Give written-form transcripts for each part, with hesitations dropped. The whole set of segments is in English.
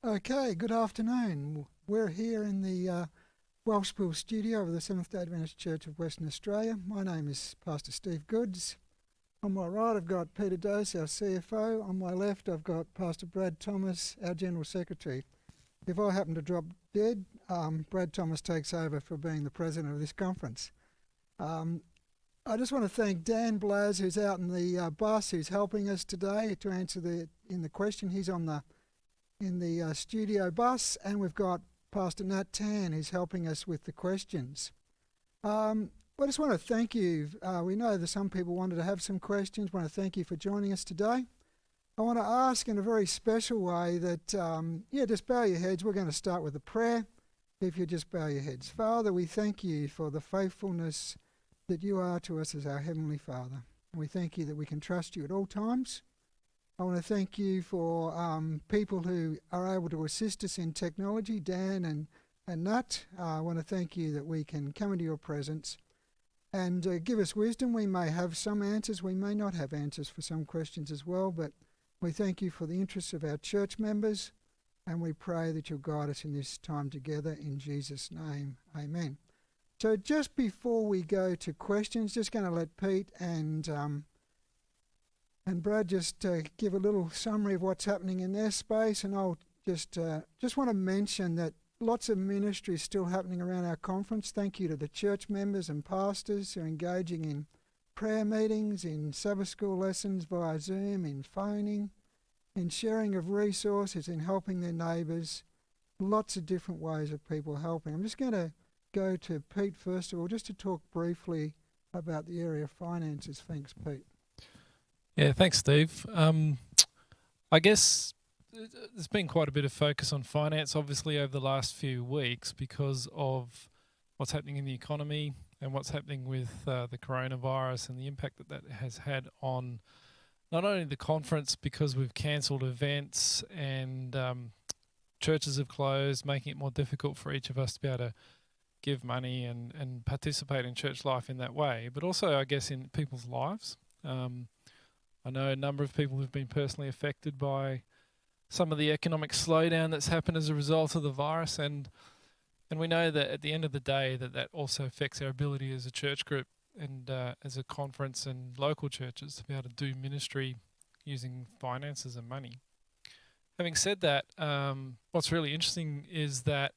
Okay, good afternoon. We're here in the Welshpool studio of the Seventh-day Adventist Church of Western Australia. My name is Pastor Steve Goods. On my right I've got Peter Dose, our CFO. On my left I've got Pastor Brad Thomas, our General Secretary. If I happen to drop dead, Brad Thomas takes over for being the president of this conference. I just want to thank Dan Blaz, who's out in the bus, who's helping us today to answer the question. He's in the studio bus, and we've got Pastor Nat Tan, who's helping us with the questions. I just want to thank you. We know that some people wanted to have some questions. I want to thank you for joining us today. I want to ask in a very special way that, just bow your heads. We're going to start with a prayer. If you just bow your heads. Father, we thank you for the faithfulness that you are to us as our Heavenly Father. And we thank you that we can trust you at all times. I want to thank you for people who are able to assist us in technology, Dan and Nat. I want to thank you that we can come into your presence and give us wisdom. We may have some answers, we may not have answers for some questions as well, but we thank you for the interests of our church members, and we pray that you'll guide us in this time together in Jesus' name. Amen. So just before we go to questions, just going to let Pete and Brad just give a little summary of what's happening in their space, and I'll just want to mention that lots of ministry is still happening around our conference. Thank you to the church members and pastors who are engaging in prayer meetings, in Sabbath school lessons via Zoom, in phoning, in sharing of resources, in helping their neighbours. Lots of different ways of people helping. I'm just going to go to Pete first of all, just to talk briefly about the area of finances. Thanks, Pete. Yeah, thanks, Steve. I guess there's been quite a bit of focus on finance, obviously, over the last few weeks because of what's happening in the economy and what's happening with the coronavirus and the impact that that has had on not only the conference, because we've cancelled events and churches have closed, making it more difficult for each of us to be able to give money and participate in church life in that way, but also, I guess, in people's lives. I know a number of people who've been personally affected by some of the economic slowdown that's happened as a result of the virus, and we know that at the end of the day that also affects our ability as a church group and as a conference and local churches to be able to do ministry using finances and money. Having said that, what's really interesting is that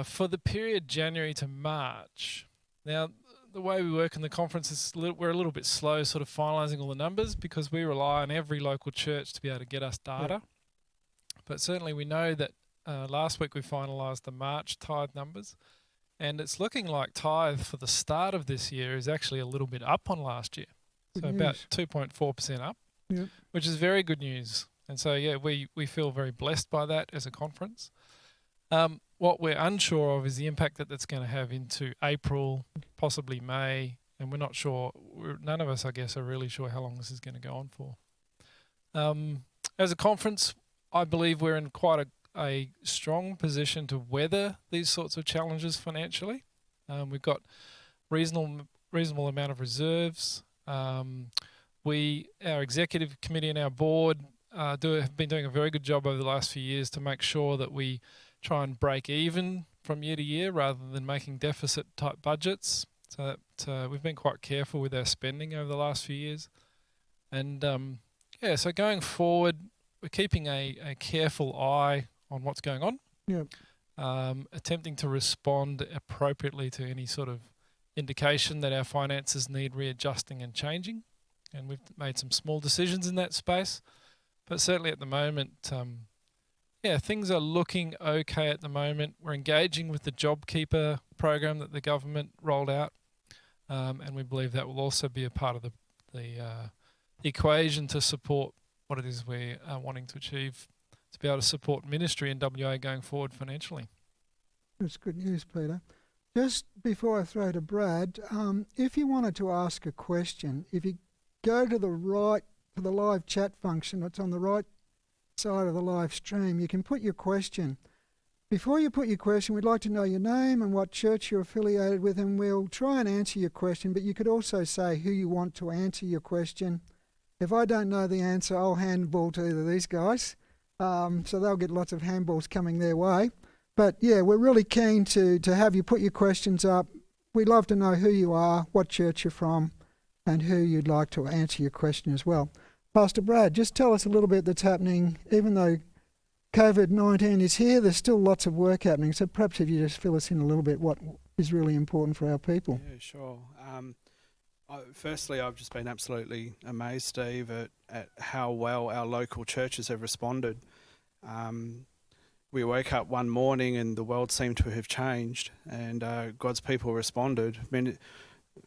for the period January to March, now the way we work in the conference is we're a little bit slow sort of finalising all the numbers because we rely on every local church to be able to get us data. Yep. But certainly we know that last week we finalised the March tithe numbers, and it's looking like tithe for the start of this year is actually a little bit up on last year. So about 2.4% up, yep, which is very good news. And so, yeah, we feel very blessed by that as a conference. What we're unsure of is the impact that that's going to have into April, possibly May, and we're not sure. None of us, I guess, are really sure how long this is going to go on for. As a conference, I believe we're in quite a strong position to weather these sorts of challenges financially. We've got reasonable amount of reserves. Our executive committee and our board have been doing a very good job over the last few years to make sure that we try and break even from year to year rather than making deficit type budgets. So that, we've been quite careful with our spending over the last few years. And so going forward, we're keeping a careful eye on what's going on. Yep. attempting to respond appropriately to any sort of indication that our finances need readjusting and changing. And we've made some small decisions in that space. But certainly at the moment, things are looking okay at the moment. We're engaging with the JobKeeper program that the government rolled out. And we believe that will also be a part of the equation to support what it is we are wanting to achieve, to be able to support ministry in WA going forward financially. That's good news, Peter. Just before I throw to Brad, if you wanted to ask a question, if you go to the right, to the live chat function, it's on the right side of the live stream, you can put your question. Before you put your question, we'd like to know your name and what church you're affiliated with, and we'll try and answer your question, but you could also say who you want to answer your question. If I don't know the answer, I'll handball to either of these guys, so they'll get lots of handballs coming their way. But yeah, we're really keen to have you put your questions up. We'd love to know who you are, what church you're from, and who you'd like to answer your question as well. Pastor Brad, just tell us a little bit that's happening. Even though COVID-19 is here, there's still lots of work happening. So perhaps if you just fill us in a little bit what is really important for our people. Yeah, sure. Firstly, I've just been absolutely amazed, Steve, at how well our local churches have responded. We woke up one morning and the world seemed to have changed, and God's people responded.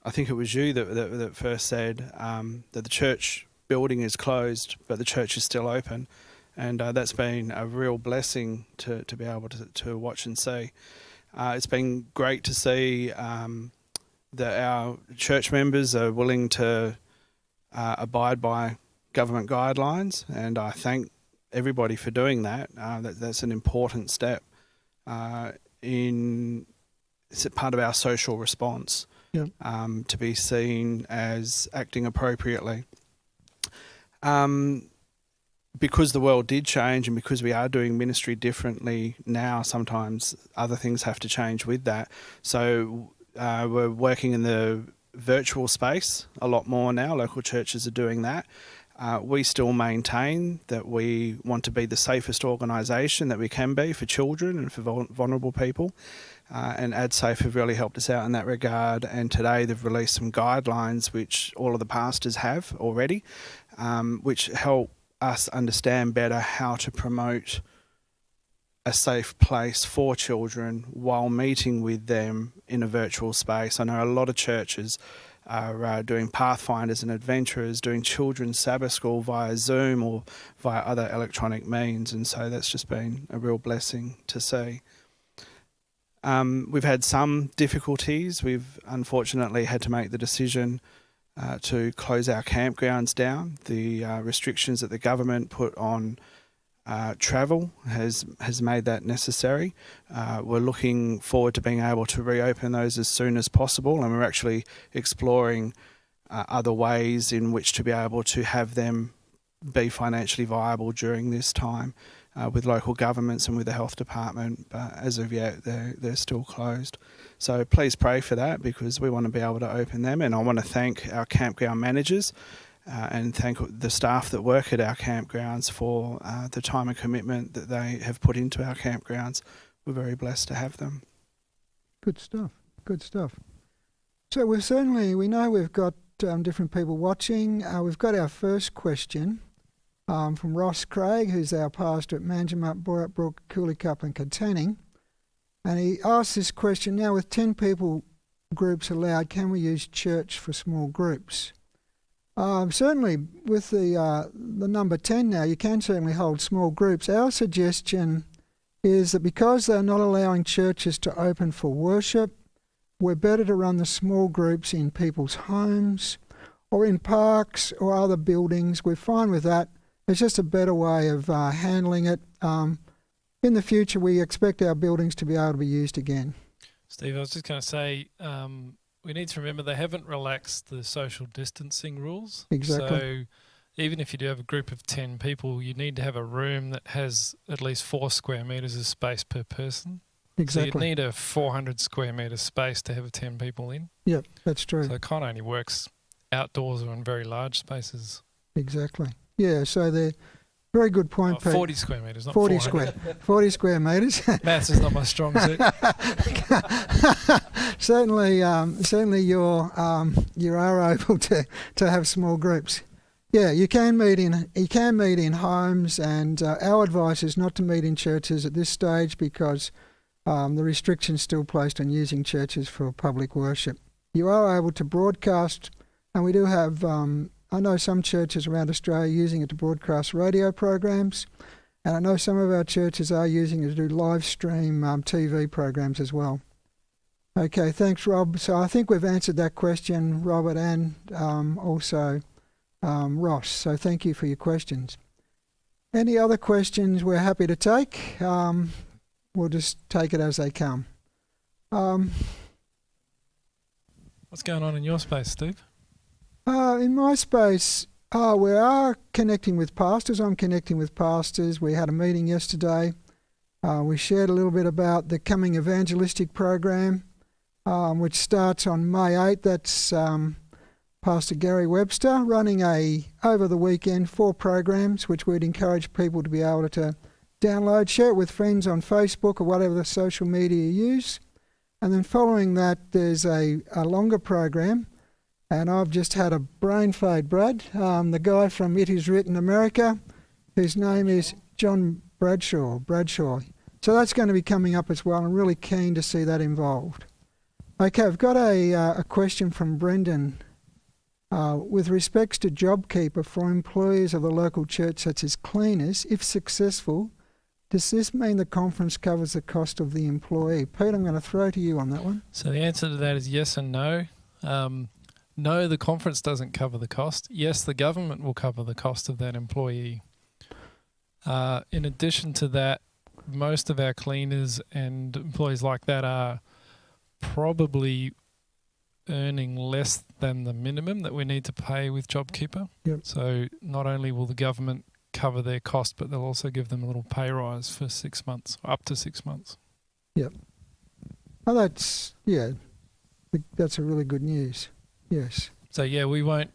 I think it was you that first said that the church building is closed, but the church is still open. And that's been a real blessing to be able to watch and see. It's been great to see that our church members are willing to abide by government guidelines, and I thank everybody for doing that. That's an important step it's a part of our social response. Yep. To be seen as acting appropriately. Because the world did change and because we are doing ministry differently now, sometimes other things have to change with that. So we're working in the virtual space a lot more now. Local churches are doing that. We still maintain that we want to be the safest organisation that we can be for children and for vulnerable people. And AdSafe have really helped us out in that regard. And today they've released some guidelines, which all of the pastors have already, which help us understand better how to promote a safe place for children while meeting with them in a virtual space. I know a lot of churches are doing Pathfinders and Adventurers, doing children's Sabbath school via Zoom or via other electronic means, and so that's just been a real blessing to see. We've had some difficulties. We've unfortunately had to make the decision to close our campgrounds down. The restrictions that the government put on travel has made that necessary. We're looking forward to being able to reopen those as soon as possible, and we're actually exploring other ways in which to be able to have them be financially viable during this time with local governments and with the health department, but as of yet they're still closed. So please pray for that, because we want to be able to open them, and I want to thank our campground managers and thank the staff that work at our campgrounds for the time and commitment that they have put into our campgrounds. We're very blessed to have them. Good stuff, good stuff. So we know we've got different people watching. We've got our first question from Ross Craig, who's our pastor at Manjimup, Boyup, Cooleycup and Katanning. And he asked this question: now with 10 people groups allowed, can we use church for small groups? Certainly with the number 10 now, you can certainly hold small groups. Our suggestion is that because they're not allowing churches to open for worship, we're better to run the small groups in people's homes or in parks or other buildings. We're fine with that. It's just a better way of handling it. In the future, we expect our buildings to be able to be used again. Steve, I was just going to say, we need to remember they haven't relaxed the social distancing rules. Exactly. So even if you do have a group of 10 people, you need to have a room that has at least 4 square metres of space per person. Exactly. So you need a 400 square metre space to have 10 people in. Yep, that's true. So it kind of only works outdoors or in very large spaces. Exactly. Yeah, so Very good point, Pete. 40 square metres, not 40 400. 40 square metres. Maths is not my strong suit. Certainly, you are able to have small groups. Yeah, you can meet in homes, and our advice is not to meet in churches at this stage because the restrictions still placed on using churches for public worship. You are able to broadcast, and we do have. I know some churches around Australia using it to broadcast radio programs, and I know some of our churches are using it to do live stream TV programs as well. Okay, thanks, Rob. So I think we've answered that question, Robert, and also Ross. So thank you for your questions. Any other questions we're happy to take? We'll just take it as they come. What's going on in your space, Steve? In my space, we are connecting with pastors. I'm connecting with pastors. We had a meeting yesterday. We shared a little bit about the coming evangelistic program, which starts on May 8th. That's Pastor Gary Webster running over the weekend 4 programs, which we'd encourage people to be able to download, share it with friends on Facebook or whatever the social media you use. And then following that, there's a longer program. And I've just had a brain fade, Brad. The guy from It Is Written America, whose name is John Bradshaw. So that's going to be coming up as well. I'm really keen to see that involved. Okay, I've got a question from Brendan. With respects to JobKeeper for employees of the local church, such as cleaners, if successful, does this mean the conference covers the cost of the employee? Pete, I'm going to throw to you on that one. So the answer to that is yes and no. No, the conference doesn't cover the cost. Yes, the government will cover the cost of that employee. In addition to that, most of our cleaners and employees like that are probably earning less than the minimum that we need to pay with JobKeeper. Yep. So not only will the government cover their cost, but they'll also give them a little pay rise for 6 months, up to 6 months. Yep. Oh, that's a really good news. Yes. So yeah, we won't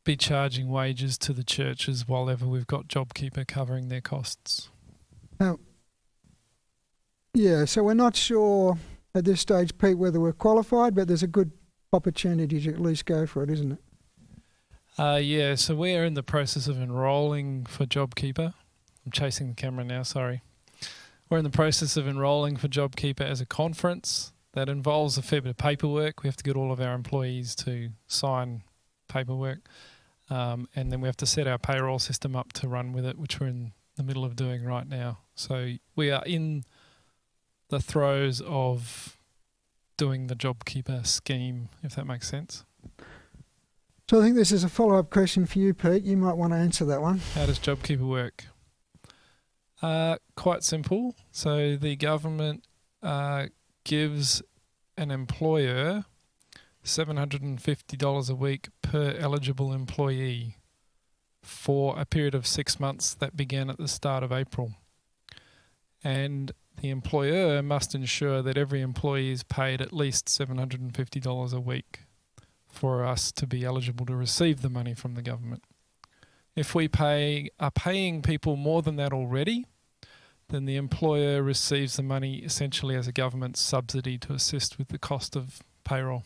be charging wages to the churches while ever we've got JobKeeper covering their costs. Now, yeah, so we're not sure at this stage, Pete, whether we're qualified, but there's a good opportunity to at least go for it, isn't it? Yeah, so we're in the process of enrolling for JobKeeper. I'm chasing the camera now, sorry. We're in the process of enrolling for JobKeeper as a conference. That involves a fair bit of paperwork. We have to get all of our employees to sign paperwork. And then we have to set our payroll system up to run with it, which we're in the middle of doing right now. So we are in the throes of doing the JobKeeper scheme, if that makes sense. So I think this is a follow-up question for you, Pete. You might want to answer that one. How does JobKeeper work? Quite simple. So the government gives an employer $750 a week per eligible employee for a period of 6 months that began at the start of April. And the employer must ensure that every employee is paid at least $750 a week for us to be eligible to receive the money from the government. If we are paying people more than that already, then the employer receives the money essentially as a government subsidy to assist with the cost of payroll.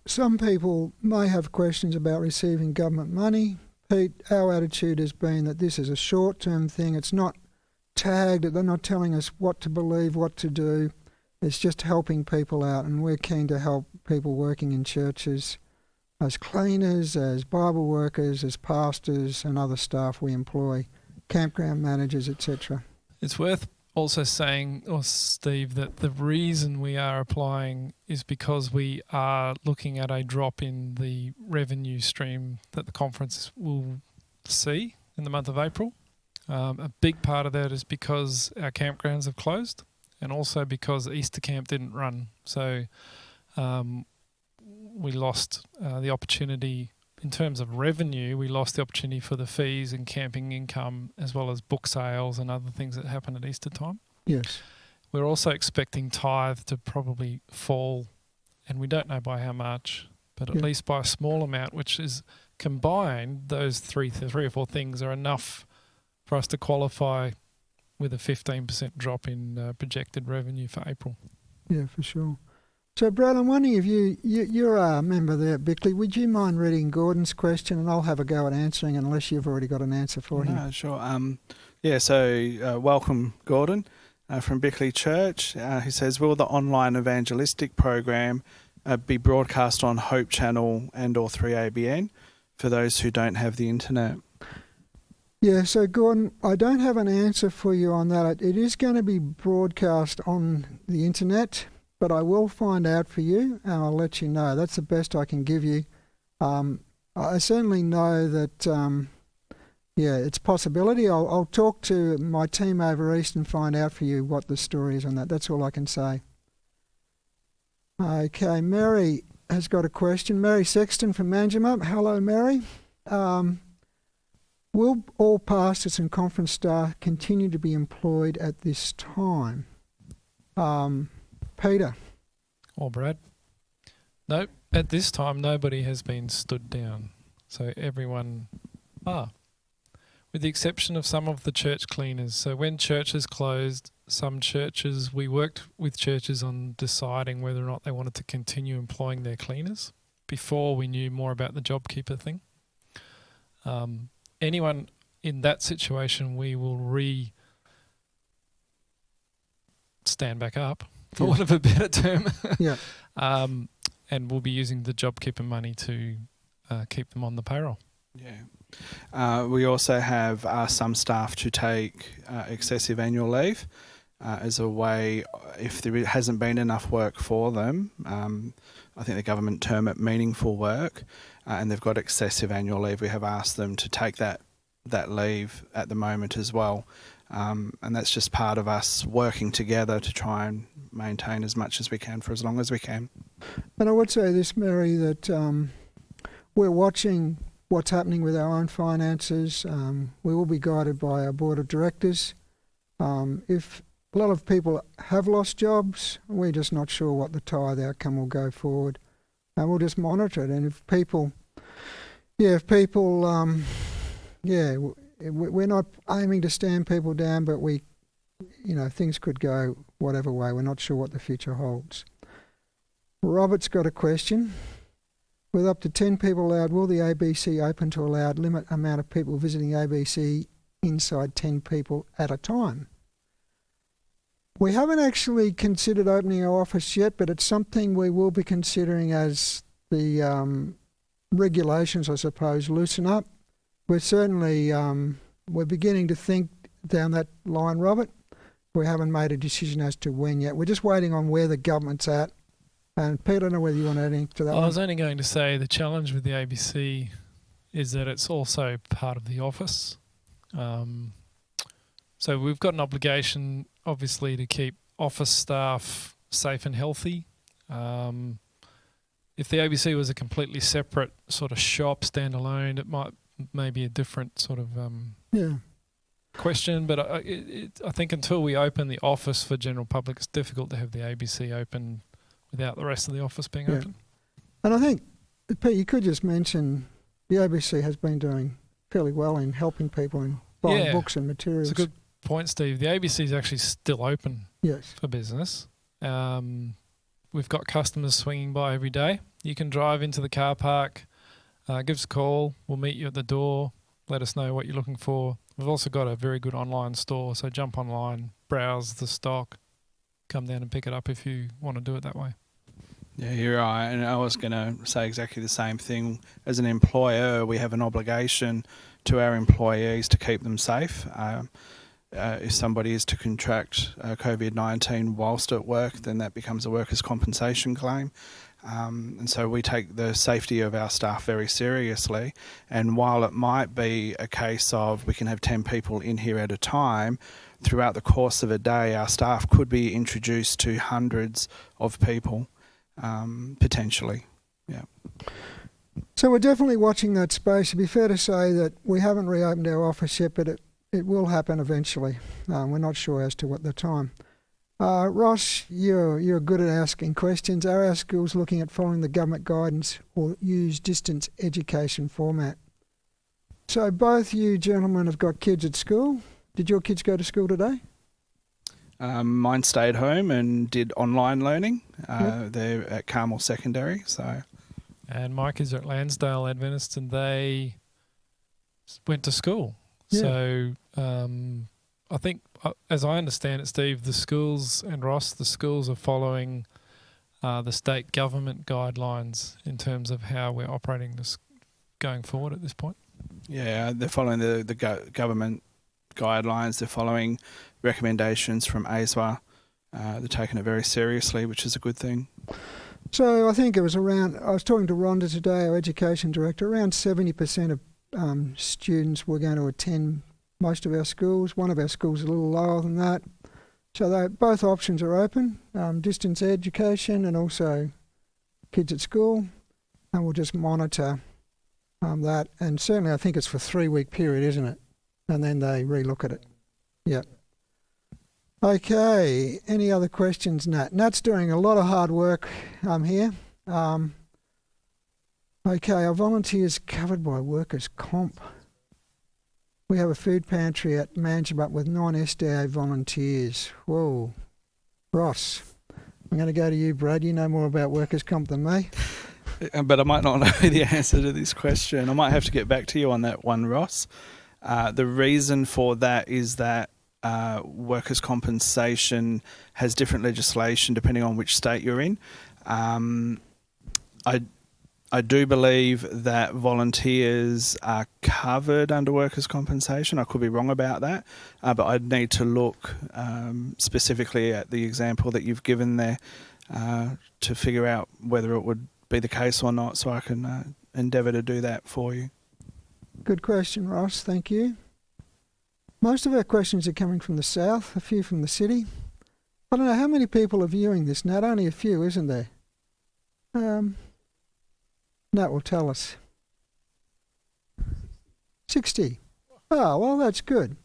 Some people may have questions about receiving government money. Pete, our attitude has been that this is a short-term thing. It's not tagged. They're not telling us what to believe, what to do. It's just helping people out, and we're keen to help people working in churches as cleaners, as Bible workers, as pastors and other staff we employ, campground managers, etc. It's worth also saying, Steve, that the reason we are applying is because we are looking at a drop in the revenue stream that the conference will see in the month of April. A big part of that is because our campgrounds have closed, and also because Easter camp didn't run. So we lost the opportunity in terms of revenue. We lost the opportunity for the fees and camping income, as well as book sales and other things that happen at Easter time. Yes. We're also expecting tithe to probably fall, and we don't know by how much, but at least by a small amount, which is combined, those three or four things are enough for us to qualify with a 15% drop in projected revenue for April. Yeah, for sure. So, Brad, I'm wondering if you're a member there at Bickley. Would you mind reading Gordon's question, and I'll have a go at answering unless you've already got an answer for him. No, sure. Welcome, Gordon, from Bickley Church. He says, will the online evangelistic program be broadcast on Hope Channel and or 3ABN for those who don't have the internet? Yeah, so Gordon, I don't have an answer for you on that. It is going to be broadcast on the internet, but I will find out for you and I'll let you know. That's the best I can give you. I certainly know that, it's a possibility. I'll talk to my team over East and find out for you what the story is on that. That's all I can say. Okay, Mary has got a question. Mary Sexton from Manjimup. Hello, Mary. Will all pastors and conference staff continue to be employed at this time? Peter? Or Brad? Nope. At this time, nobody has been stood down. So everyone with the exception of some of the church cleaners. So when churches closed, we worked with churches on deciding whether or not they wanted to continue employing their cleaners before we knew more about the JobKeeper thing. Anyone in that situation, we will stand back up, for want of a better term. Yeah. And we'll be using the JobKeeper money to keep them on the payroll. Yeah. We also have asked some staff to take excessive annual leave as a way, if there hasn't been enough work for them, I think the government term it meaningful work, and they've got excessive annual leave. We have asked them to take that leave at the moment as well. And that's just part of us working together to try and maintain as much as we can for as long as we can. And I would say this, Mary, that we're watching what's happening with our own finances. We will be guided by our board of directors. If a lot of people have lost jobs, we're just not sure what the tithe outcome will go forward. And we'll just monitor it. And if people, we're not aiming to stand people down, but things could go whatever way. We're not sure what the future holds. Robert's got a question. With up to 10 people allowed, will the ABC open to allow limit amount of people visiting ABC inside 10 people at a time? We haven't actually considered opening our office yet, but it's something we will be considering as the regulations, I suppose, loosen up. We're certainly we're beginning to think down that line, Robert. We haven't made a decision as to when yet. We're just waiting on where the government's at. And Peter, I don't know whether you want to add anything to that. I was only going to say the challenge with the ABC is that it's also part of the office. So we've got an obligation, obviously, to keep office staff safe and healthy. If the ABC was a completely separate sort of shop, standalone, it might maybe a different sort of question. But I think until we open the office for general public, it's difficult to have the ABC open without the rest of the office being open. And I think, Pete, you could just mention the ABC has been doing fairly well in helping people in buying books and materials. It's a good point, Steve. The ABC is actually still open for business. We've got customers swinging by every day. You can drive into the car park, give us a call. We'll meet you at the door. Let us know what you're looking for. We've also got a very good online store, so jump online, browse the stock, come down and pick it up if you want to do it that way. Yeah, you're right. And I was going to say exactly the same thing. As an employer, we have an obligation to our employees to keep them safe. If somebody is to contract COVID-19 whilst at work, then that becomes a workers' compensation claim. And so we take the safety of our staff very seriously. And while it might be a case of we can have 10 people in here at a time, throughout the course of a day, our staff could be introduced to hundreds of people, potentially. Yeah. So we're definitely watching that space. It'd be fair to say that we haven't reopened our office yet, but it will happen eventually. We're not sure as to what the time. Ross, you're good at asking questions. Are our schools looking at following the government guidance or use distance education format? So both you gentlemen have got kids at school. Did your kids go to school today? Mine stayed home and did online learning. Yep. They're at Carmel Secondary. And my kids are at Lansdale Adventist, and they went to school. Yeah. So I think, as I understand it, Steve, the schools, and Ross, the schools are following the state government guidelines in terms of how we're operating this going forward at this point. Yeah, they're following the government guidelines. They're following recommendations from ASWA. They're taking it very seriously, which is a good thing. So I think it was around, I was talking to Rhonda today, our education director, around 70% of students were going to attend most of our schools. One of our schools is a little lower than that. So both options are open, distance education and also kids at school, and we'll just monitor that. And certainly I think it's for a 3-week period, isn't it? And then they relook at it. Yep. Okay, any other questions, Nat? Nat's doing a lot of hard work here. Okay, our volunteers covered by workers' comp. We have a food pantry at Manjimup with 9 SDA volunteers. Whoa. Ross, I'm going to go to you, Brad. You know more about workers' comp than me. But I might not know the answer to this question. I might have to get back to you on that one, Ross. The reason for that is that workers' compensation has different legislation depending on which state you're in. I do believe that volunteers are covered under workers' compensation. I could be wrong about that, but I'd need to look specifically at the example that you've given there to figure out whether it would be the case or not, so I can endeavour to do that for you. Good question, Ross. Thank you. Most of our questions are coming from the south, a few from the city. I don't know how many people are viewing this, Nat. Only a few, isn't there? Nat will tell us. 60. Oh, well, that's good.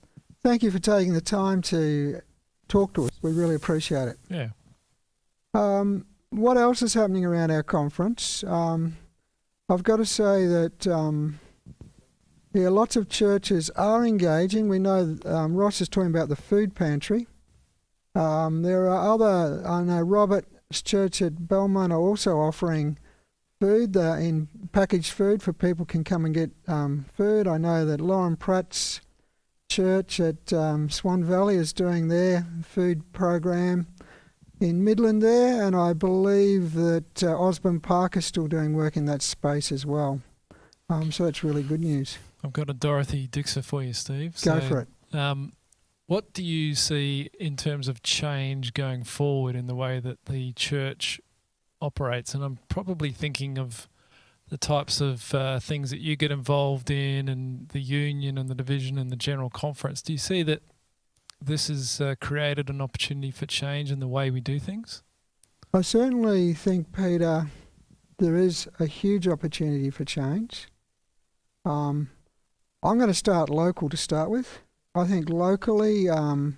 Thank you for taking the time to talk to us. We really appreciate it. Yeah. What else is happening around our conference? I've got to say that lots of churches are engaging. We know Ross is talking about the food pantry. There are other, I know Robert's church at Belmont are also offering food, in packaged food for people can come and get food. I know that Lauren Pratt's church at Swan Valley is doing their food program in Midland there, and I believe that Osborne Park is still doing work in that space as well. So that's really good news. I've got a Dorothy Dixer for you, Steve. Go for it. What do you see in terms of change going forward in the way that the church operates? And I'm probably thinking of the types of things that you get involved in, and the union and the division and the general conference. Do you see that this has created an opportunity for change in the way we do things? I certainly think, Peter, there is a huge opportunity for change. I'm going to start local to start with. I think locally, in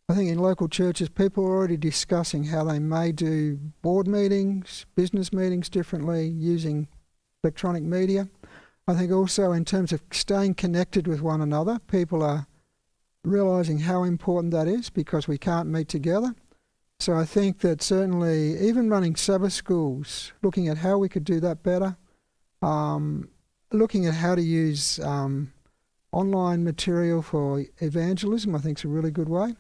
local churches, people are already discussing how they may do board meetings, business meetings differently using electronic media. I think also in terms of staying connected with one another, people are realising how important that is because we can't meet together. So I think that certainly even running Sabbath schools, looking at how we could do that better, looking at how to use online material for evangelism, I think is a really good way.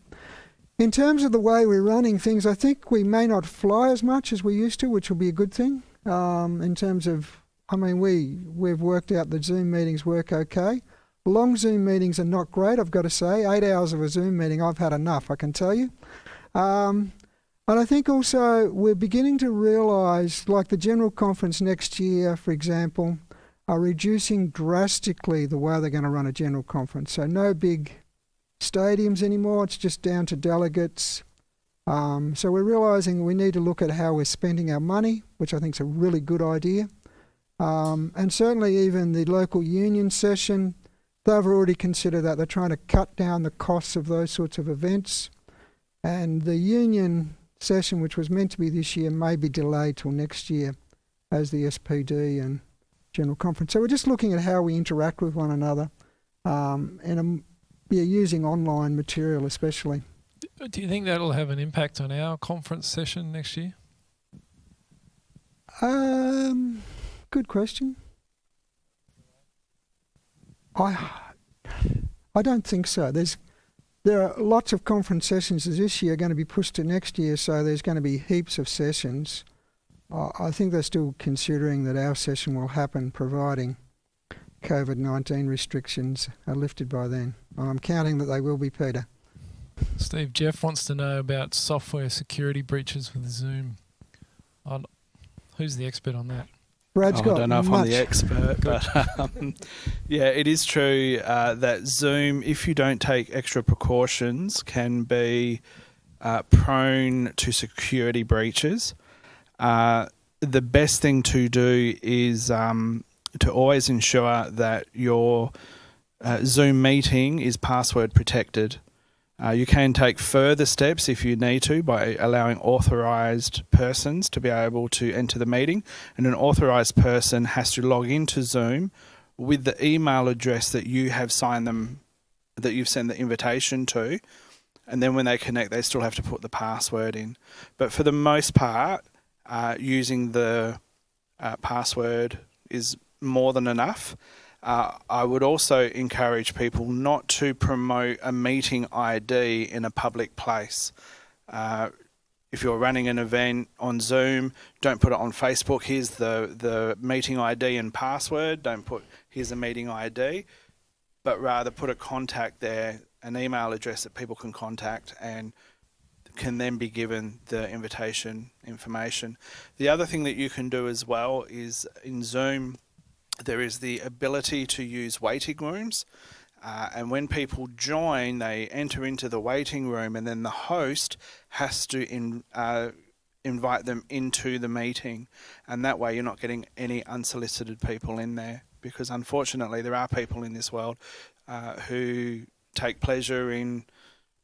In terms of the way we're running things, I think we may not fly as much as we used to, which will be a good thing. In terms of, we've worked out that Zoom meetings work okay. Long Zoom meetings are not great, I've got to say. 8 hours of a Zoom meeting, I've had enough, I can tell you. And I think also we're beginning to realise, like the General Conference next year, for example, are reducing drastically the way they're going to run a General Conference. So no big stadiums anymore, it's just down to delegates. So we're realising we need to look at how we're spending our money, which I think is a really good idea. And certainly even the local union session, they've already considered that. They're trying to cut down the costs of those sorts of events. And the union session, which was meant to be this year, may be delayed till next year as the SPD and General Conference. So we're just looking at how we interact with one another and using online material especially. Do you think that'll have an impact on our conference session next year? Good question. I don't think so. There are lots of conference sessions this year going to be pushed to next year, so there's going to be heaps of sessions. I think they're still considering that our session will happen providing COVID-19 restrictions are lifted by then. I'm counting that they will be, Peter. Steve, Jeff wants to know about software security breaches with Zoom. Who's the expert on that? Brad's got I don't know if I'm the expert, but yeah, it is true that Zoom, if you don't take extra precautions, can be prone to security breaches. The best thing to do is to always ensure that your Zoom meeting is password protected. You can take further steps if you need to by allowing authorised persons to be able to enter the meeting, and an authorised person has to log into Zoom with the email address that you have signed them, that you've sent the invitation to, and then when they connect they still have to put the password in. But for the most part, using the password is more than enough. I would also encourage people not to promote a meeting ID in a public place. If you're running an event on Zoom, don't put it on Facebook. Here's the meeting ID and password. Don't put, here's a meeting ID, but rather put a contact there, an email address that people can contact and can then be given the invitation information. The other thing that you can do as well is in Zoom, there is the ability to use waiting rooms, and when people join, they enter into the waiting room, and then the host has to invite them into the meeting, and that way you're not getting any unsolicited people in there, because unfortunately there are people in this world who take pleasure in,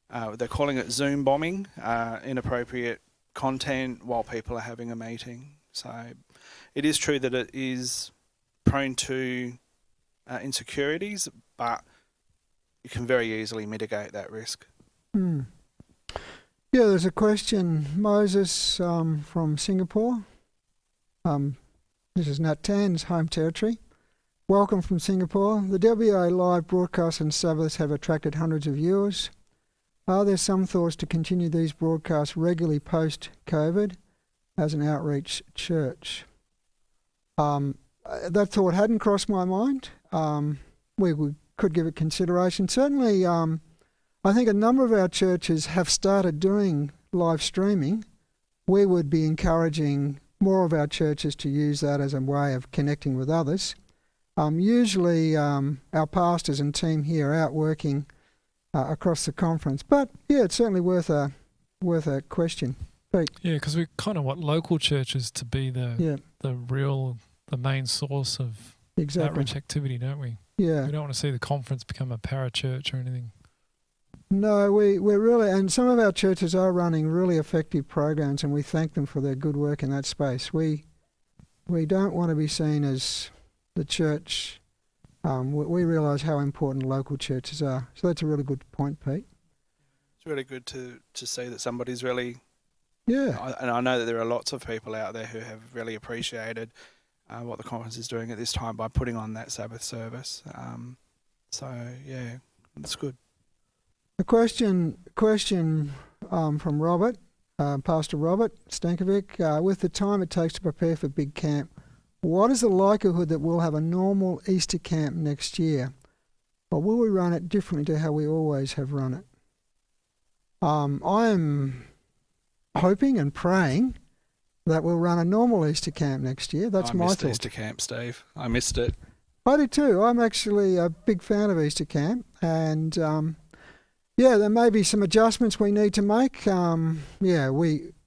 they're calling it Zoom bombing, inappropriate content while people are having a meeting. So it is true that it is prone to insecurities, but you can very easily mitigate that risk. Yeah, there's a question, Moses, from Singapore. This is Nat Tan's home territory. Welcome from Singapore. The WA live broadcasts on Sabbaths have attracted hundreds of viewers. Are there some thoughts to continue these broadcasts regularly post-COVID as an outreach church? That thought hadn't crossed my mind. We could give it consideration. Certainly, I think a number of our churches have started doing live streaming. We would be encouraging more of our churches to use that as a way of connecting with others. Usually, our pastors and team here are out working across the conference. But yeah, it's certainly worth a question. Pete. Yeah, because we kind of want local churches to be the main source of outreach activity, don't we? Yeah. We don't want to see the conference become a parachurch or anything. No, we're really, and some of our churches are running really effective programs, and we thank them for their good work in that space. We don't want to be seen as the church. We realise how important local churches are. So that's a really good point, Pete. It's really good to see that somebody's really... Yeah. And I know that there are lots of people out there who have really appreciated what the conference is doing at this time by putting on that Sabbath service. So, yeah, that's good. A question from Robert, Pastor Robert Stankovic. With the time it takes to prepare for big camp, what is the likelihood that we'll have a normal Easter camp next year? Or will we run it differently to how we always have run it? I am hoping and praying that we'll run a normal Easter camp next year. That's my thought. I missed Easter camp, Steve. I missed it. I do too. I'm actually a big fan of Easter camp, and yeah, there may be some adjustments we need to make.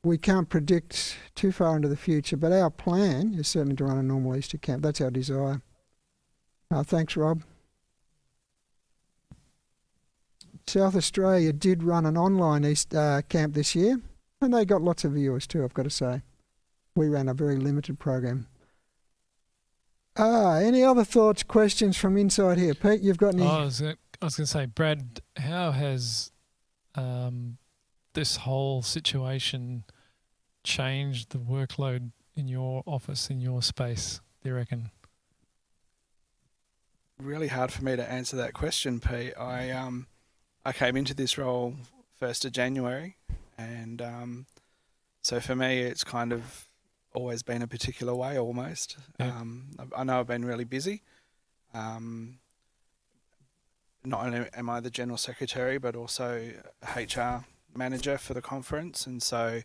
We can't predict too far into the future, but our plan is certainly to run a normal Easter camp. That's our desire. Thanks, Rob. South Australia did run an online camp this year, and they got lots of viewers too, I've got to say. We ran a very limited program. Any other thoughts, questions from inside here? Pete, you've got any? I was going to say, Brad, how has this whole situation changed the workload in your office, in your space, do you reckon? Really hard for me to answer that question, Pete. I came into this role 1st of January, and so for me it's kind of always been a particular way almost. Yeah. I know I've been really busy. Not only am I the General Secretary, but also HR manager for the conference, and so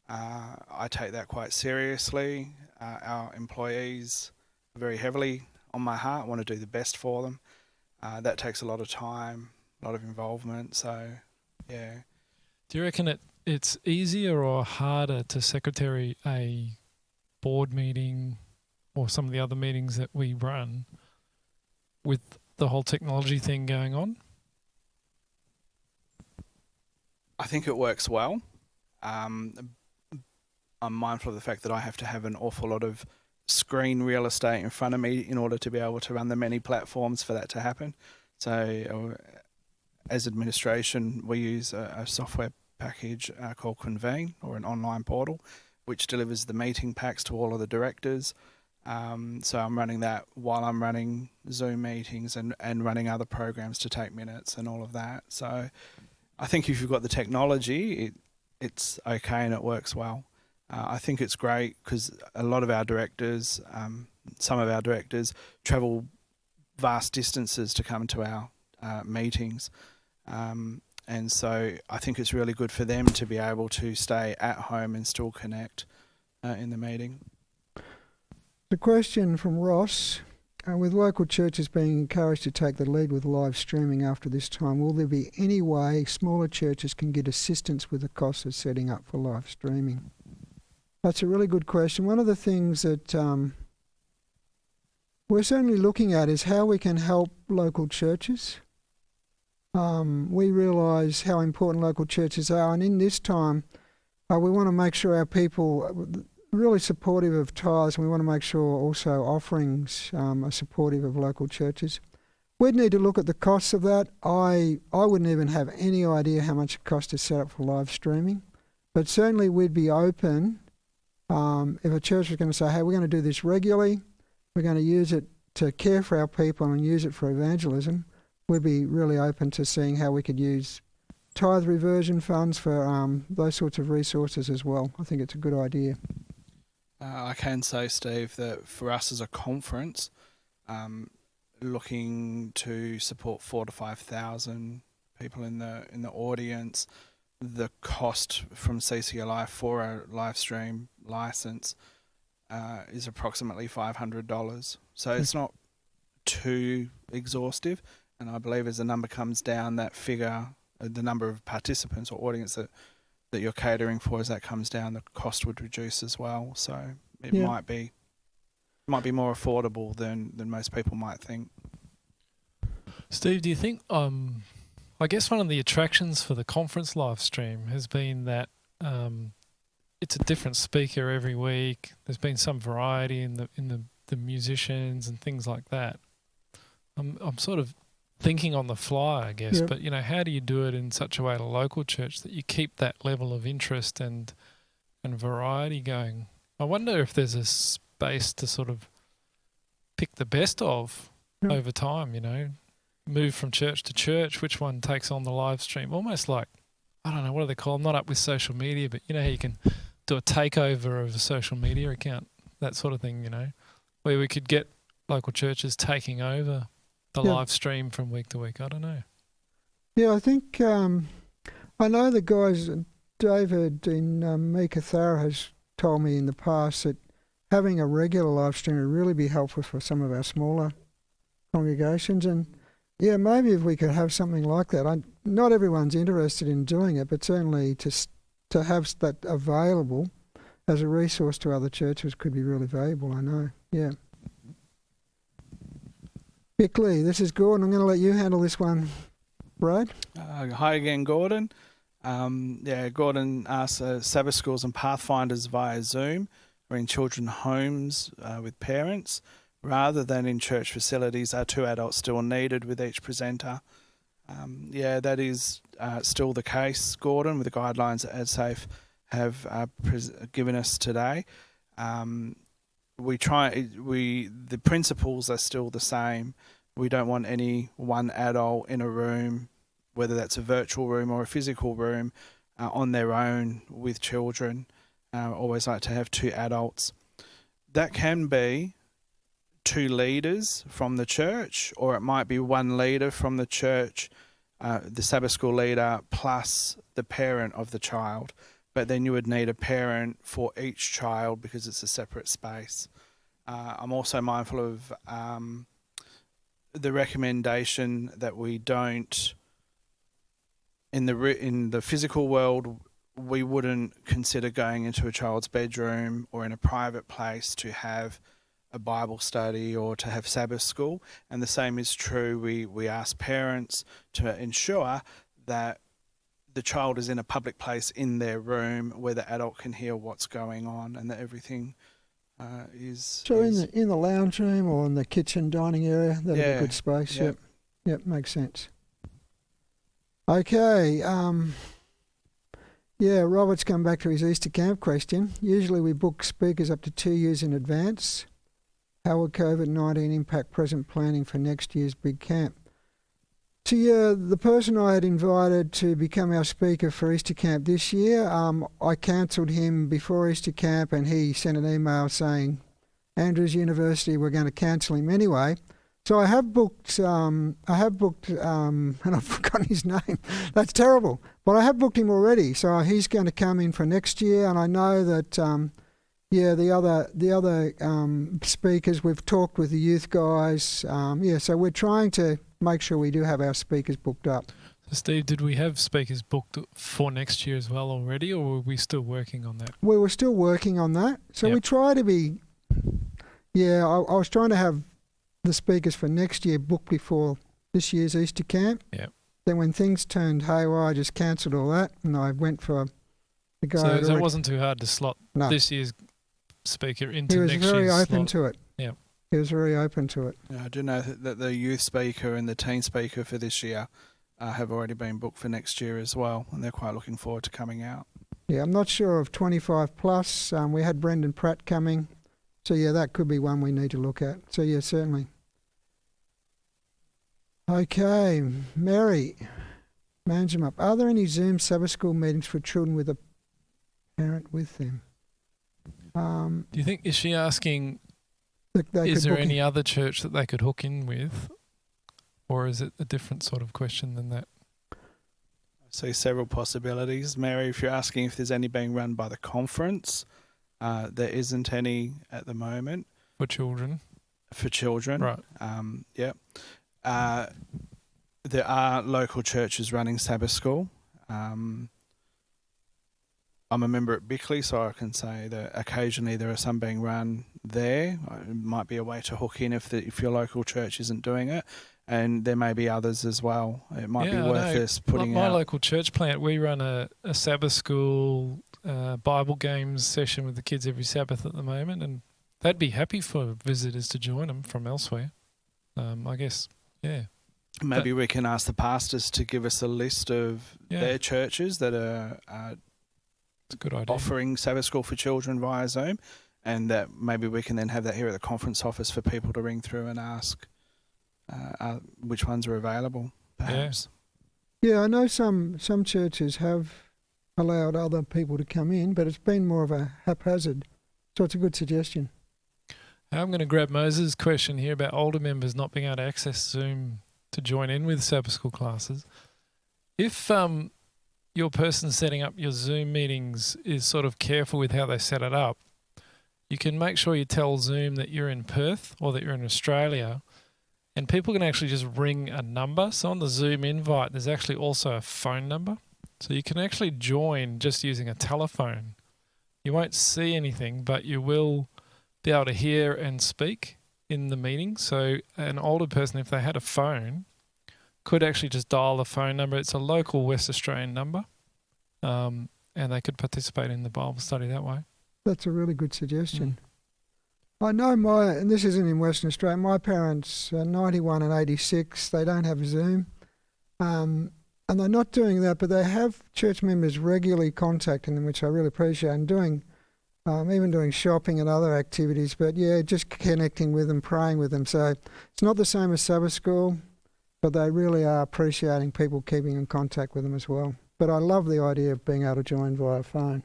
I take that quite seriously. Our employees are very heavily on my heart. I want to do the best for them. That takes a lot of time, a lot of involvement, so yeah. Do you reckon it's easier or harder to secretary a board meeting or some of the other meetings that we run with the whole technology thing going on? I think it works well. I'm mindful of the fact that I have to have an awful lot of screen real estate in front of me in order to be able to run the many platforms for that to happen. So as administration, we use a software package called Convene, or an online portal, which delivers the meeting packs to all of the directors. So I'm running that while I'm running Zoom meetings and running other programs to take minutes and all of that. So I think if you've got the technology, it's okay and it works well. I think it's great because a lot of our directors, some of our directors, travel vast distances to come to our meetings. And so I think it's really good for them to be able to stay at home and still connect in the meeting. The question from Ross, with local churches being encouraged to take the lead with live streaming after this time, will there be any way smaller churches can get assistance with the cost of setting up for live streaming? That's a really good question. One of the things that we're certainly looking at is how we can help local churches. We realise how important local churches are, and in this time we want to make sure our people are really supportive of tithes, and we want to make sure also offerings are supportive of local churches. We'd need to look at the costs of that. I wouldn't even have any idea how much it costs to set up for live streaming, but certainly we'd be open if a church was going to say, hey, we're going to do this regularly, we're going to use it to care for our people and use it for evangelism. We'd be really open to seeing how we could use tithe reversion funds for those sorts of resources as well. I think it's a good idea. I can say, Steve, that for us as a conference, looking to support 4,000 to 5,000 people in the audience, the cost from CCLI for a live stream license is approximately $500. So it's not too exhaustive. And I believe as the number comes down, that figure, the number of participants or audience that you're catering for, as that comes down, the cost would reduce as well. So it might be more affordable than most people might think. Steve, do you think, I guess one of the attractions for the conference live stream has been that it's a different speaker every week. There's been some variety in the musicians and things like that. I'm sort of thinking on the fly, I guess, but how do you do it in such a way at a local church that you keep that level of interest and variety going? I wonder if there's a space to sort of pick the best of over time, move from church to church, which one takes on the live stream, almost like, I don't know, what do they call them? I'm not up with social media, but how you can do a takeover of a social media account, that sort of thing, where we could get local churches taking over the live stream from week to week. I don't know. Yeah, I think I know the guys, David in Meekatharra has told me in the past that having a regular live stream would really be helpful for some of our smaller congregations. And yeah, maybe if we could have something like that. Not everyone's interested in doing it, but certainly to have that available as a resource to other churches could be really valuable, I know. Yeah. Bickley, this is Gordon. I'm going to let you handle this one. Brad? Hi again, Gordon. Gordon asked Sabbath schools and pathfinders via Zoom or in children's homes with parents rather than in church facilities. Are 2 adults still needed with each presenter? That is still the case, Gordon, with the guidelines that EdSafe have given us today. The principles are still the same. We don't want any one adult in a room, whether that's a virtual room or a physical room, on their own with children. Always like to have 2 adults. That can be 2 leaders from the church, or it might be 1 leader from the church, the Sabbath school leader plus the parent of the child. But then you would need a parent for each child because it's a separate space. I'm also mindful of the recommendation that we don't, in the physical world, we wouldn't consider going into a child's bedroom or in a private place to have a Bible study or to have Sabbath school. And the same is true. We ask parents to ensure that the child is in a public place in their room where the adult can hear what's going on and that everything is... So in the lounge room or in the kitchen dining area, that'd be a good space. Yep, makes sense. Okay. Robert's come back to his Easter camp question. Usually we book speakers up to 2 years in advance. How will COVID-19 impact present planning for next year's big camp? So the person I had invited to become our speaker for Easter camp this year, I cancelled him before Easter camp, and he sent an email saying, Andrews University, we're going to cancel him anyway. So I have booked, and I've forgotten his name. That's terrible. But I have booked him already, so he's going to come in for next year, and I know that the other speakers, we've talked with the youth guys. So we're trying to make sure we do have our speakers booked up. So Steve, did we have speakers booked for next year as well already, or were we still working on that? We were still working on that. So we try to be, I was trying to have the speakers for next year booked before this year's Easter camp. Yeah. Then when things turned haywire, I just cancelled all that, and I went for the guy. So it wasn't too hard to slot this year's speaker into next year's slot. He was very open to it. Yeah. He was very open to it. I do know that the youth speaker and the teen speaker for this year have already been booked for next year as well, and they're quite looking forward to coming out. Yeah, I'm not sure of 25 plus. We had Brendan Pratt coming. So, that could be one we need to look at. So, certainly. Okay, Mary, manage them up. Are there any Zoom Sabbath school meetings for children with a parent with them? Do you think, is she asking, is there any other church that they could hook in with? Or is it a different sort of question than that? I see several possibilities. Mary, if you're asking if there's any being run by the conference, there isn't any at the moment. For children? For children. Right. There are local churches running Sabbath school. I'm a member at Bickley, so I can say that occasionally there are some being run there. It might be a way to hook in if your local church isn't doing it. And there may be others as well. It might be worth us putting out. My local church plant, we run a Sabbath school Bible games session with the kids every Sabbath at the moment, and they'd be happy for visitors to join them from elsewhere. I guess, Maybe we can ask the pastors to give us a list of their churches that are it's a good idea. Offering Sabbath school for children via Zoom, and that maybe we can then have that here at the conference office for people to ring through and ask which ones are available, perhaps. Yeah, I know some churches have allowed other people to come in, but it's been more of a haphazard. So it's a good suggestion. I'm going to grab Moses' question here about older members not being able to access Zoom to join in with Sabbath school classes. If your person setting up your Zoom meetings is sort of careful with how they set it up, you can make sure you tell Zoom that you're in Perth or that you're in Australia, and people can actually just ring a number. So on the Zoom invite, there's actually also a phone number. So you can actually join just using a telephone. You won't see anything, but you will be able to hear and speak in the meeting. So an older person, if they had a phone, could actually just dial the phone number. It's a local West Australian number, and they could participate in the Bible study that way. That's a really good suggestion. I know and this isn't in Western Australia, my parents are 91 and 86, they don't have Zoom, and they're not doing that, but they have church members regularly contacting them, which I really appreciate, and doing, even doing shopping and other activities, but yeah, just connecting with them, praying with them. So it's not the same as Sabbath school, but they really are appreciating people keeping in contact with them as well. But I love the idea of being able to join via phone.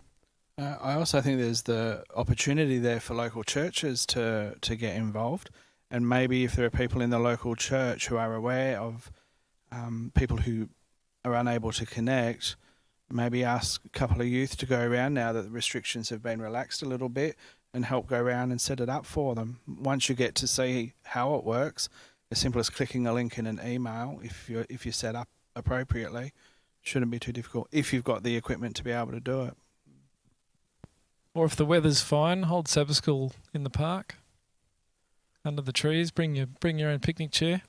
I also think there's the opportunity there for local churches to get involved, and maybe if there are people in the local church who are aware of people who are unable to connect, maybe ask a couple of youth to go around now that the restrictions have been relaxed a little bit and help go around and set it up for them. Once you get to see how it works, as simple as clicking a link in an email, if you're set up appropriately, shouldn't be too difficult if you've got the equipment to be able to do it. Or if the weather's fine, hold Sabbath school in the park, under the trees. Bring your own picnic chair.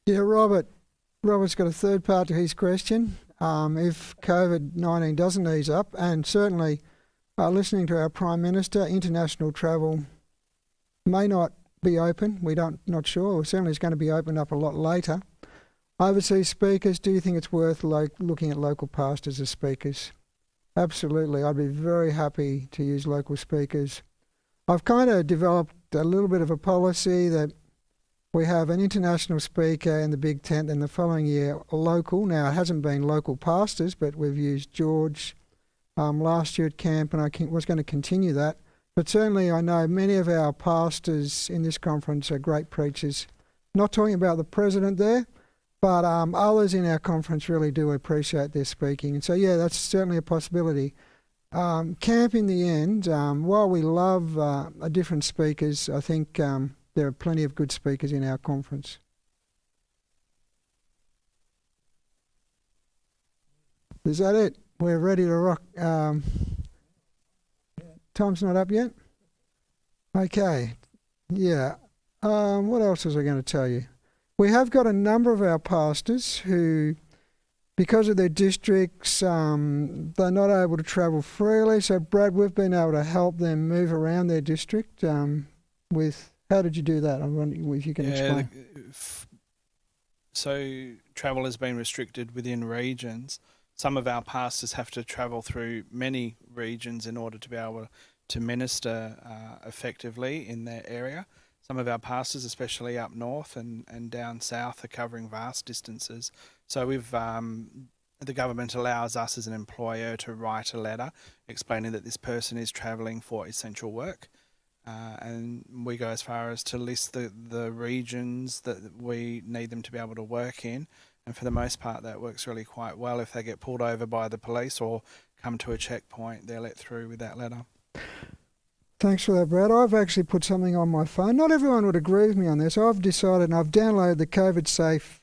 Yeah, Robert's got a third part to his question. If COVID-19 doesn't ease up, and certainly listening to our Prime Minister, international travel may not be open. Not sure. Certainly it's going to be opened up a lot later. Overseas speakers, do you think it's worth looking at local pastors as speakers? Absolutely. I'd be very happy to use local speakers. I've kind of developed a little bit of a policy that we have an international speaker in the big tent, and the following year local. Now, it hasn't been local pastors, but we've used George last year at camp, and I was going to continue that. But certainly I know many of our pastors in this conference are great preachers. Not talking about the president there, but others in our conference really do appreciate their speaking. And so, yeah, that's certainly a possibility. Camp in the end, while we love different speakers, I think there are plenty of good speakers in our conference. Is that it? We're ready to rock. Time's not up yet? Okay. Yeah. What else was I going to tell you? We have got a number of our pastors who, because of their districts, they're not able to travel freely. So, Brad, we've been able to help them move around their district with... How did you do that? I'm wondering if you can explain. So travel has been restricted within regions. Some of our pastors have to travel through many regions in order to be able to minister effectively in their area. Some of our pastors, especially up north and down south, are covering vast distances. So the government allows us as an employer to write a letter explaining that this person is travelling for essential work. And we go as far as to list the regions that we need them to be able to work in. And for the most part, that works really quite well. If they get pulled over by the police or come to a checkpoint, they're let through with that letter. Thanks for that, Brad. I've actually put something on my phone. Not everyone would agree with me on this. I've decided, and I've downloaded the COVID Safe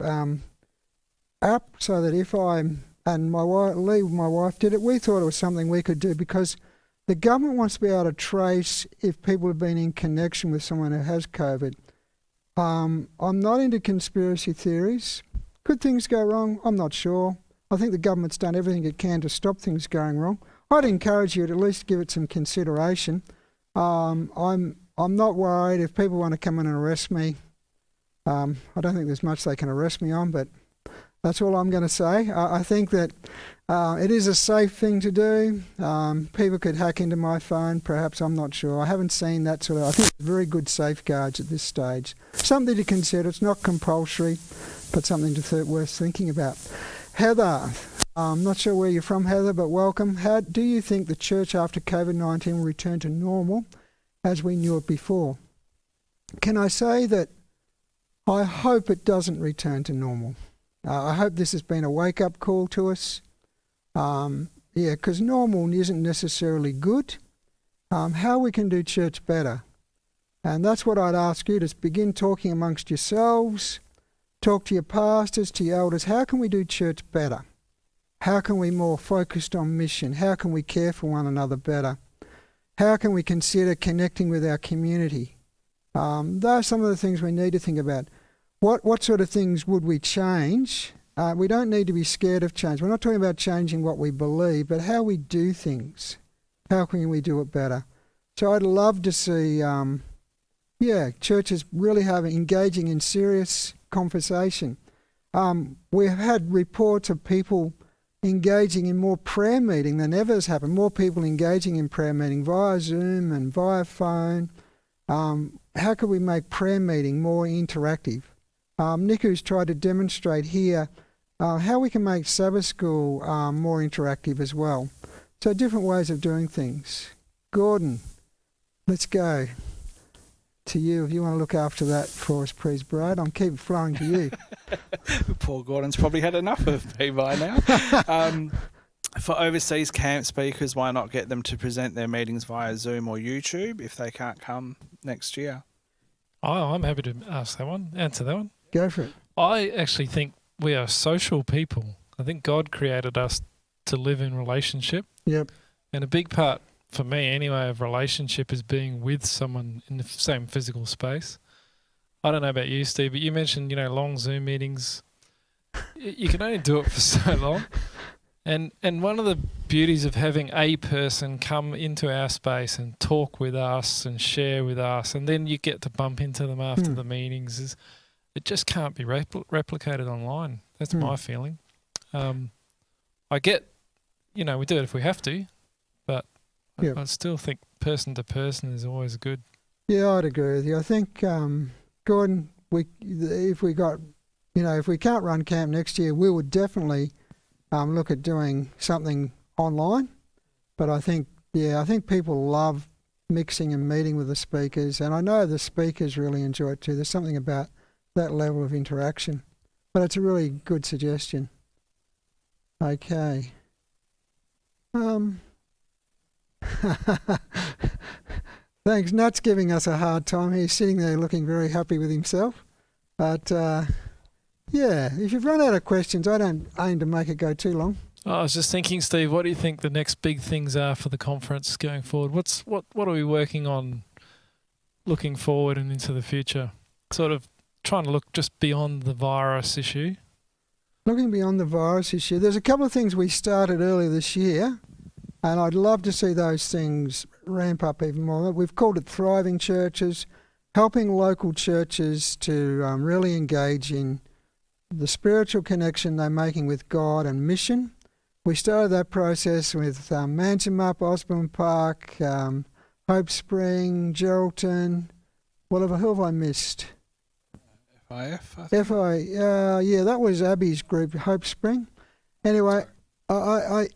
app, so that if my wife did it, we thought it was something we could do, because the government wants to be able to trace if people have been in connection with someone who has COVID. I'm not into conspiracy theories. Could things go wrong? I'm not sure. I think the government's done everything it can to stop things going wrong. I'd encourage you to at least give it some consideration. I'm not worried if people want to come in and arrest me. I don't think there's much they can arrest me on, but that's all I'm going to say. I think that it is a safe thing to do. People could hack into my phone, perhaps, I'm not sure. I haven't seen that sort of... I think very good safeguards at this stage. Something to consider. It's not compulsory, but something worth thinking about. Heather, I'm not sure where you're from, Heather, but welcome. How do you think the church after COVID-19 will return to normal as we knew it before? Can I say that I hope it doesn't return to normal? I hope this has been a wake-up call to us. Because normal isn't necessarily good. How we can do church better. And that's what I'd ask you to begin talking amongst yourselves, talk to your pastors, to your elders. How can we do church better? How can we more focused on mission? How can we care for one another better? How can we consider connecting with our community? Those are some of the things we need to think about. what sort of things would we change? We don't need to be scared of change. We're not talking about changing what we believe, but how we do things. How can we do it better? So I'd love to see, churches really engaging in serious conversation. We've had reports of people engaging in more prayer meeting than ever has happened. More people engaging in prayer meeting via Zoom and via phone. How could we make prayer meeting more interactive? Niku's tried to demonstrate here how we can make Sabbath school more interactive as well. So different ways of doing things. Gordon, let's go to you. If you want to look after that for us, please, Brad. I'm keep flowing to you. Poor Gordon's probably had enough of me by now. For overseas camp speakers, why not get them to present their meetings via Zoom or YouTube if they can't come next year? Oh, I'm happy to answer that one. Go for it. I actually think we are social people. I think God created us to live in relationship. Yep. And a big part, for me anyway, of relationship is being with someone in the same physical space. I don't know about you, Steve, but you mentioned, long Zoom meetings. You can only do it for so long. And one of the beauties of having a person come into our space and talk with us and share with us, and then you get to bump into them after the meetings, is it just can't be replicated online. That's my feeling. I get, we do it if we have to, but I still think person to person is always good. Yeah, I'd agree with you. I think, Gordon, if we can't run camp next year, we would definitely look at doing something online. But I think people love mixing and meeting with the speakers, and I know the speakers really enjoy it too. There's something about that level of interaction. But it's a really good suggestion. Okay. Thanks. Nut's giving us a hard time. He's sitting there looking very happy with himself. But, if you've run out of questions, I don't aim to make it go too long. I was just thinking, Steve, what do you think the next big things are for the conference going forward? What are we working on looking forward and into the future? Sort of trying to look just beyond the virus issue. Looking beyond the virus issue, there's a couple of things we started earlier this year, and I'd love to see those things ramp up even more. We've called it Thriving Churches, helping local churches to really engage in the spiritual connection they're making with God and mission. We started that process with Manjimup, Osborne Park, Hope Spring, Geraldton. Who have I missed? FIF, I think. That was Abby's group, Hope Spring. Anyway, how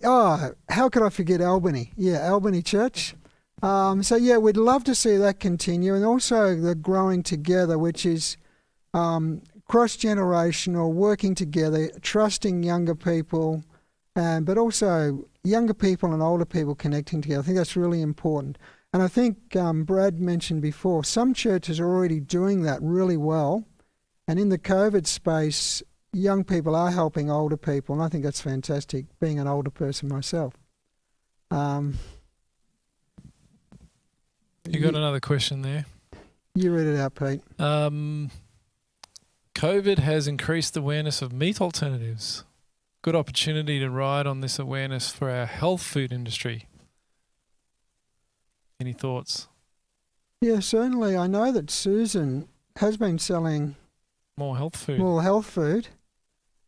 could I forget Albany? Yeah, Albany Church. We'd love to see that continue, and also the growing together, which is cross-generational, working together, trusting younger people, but also younger people and older people connecting together. I think that's really important. And I think Brad mentioned before, some churches are already doing that really well. And in the COVID space, young people are helping older people, and I think that's fantastic, being an older person myself. You got another question there? You read it out, Pete. COVID has increased awareness of meat alternatives. Good opportunity to ride on this awareness for our health food industry. Any thoughts? Yeah, certainly. I know that Susan has been selling more health food.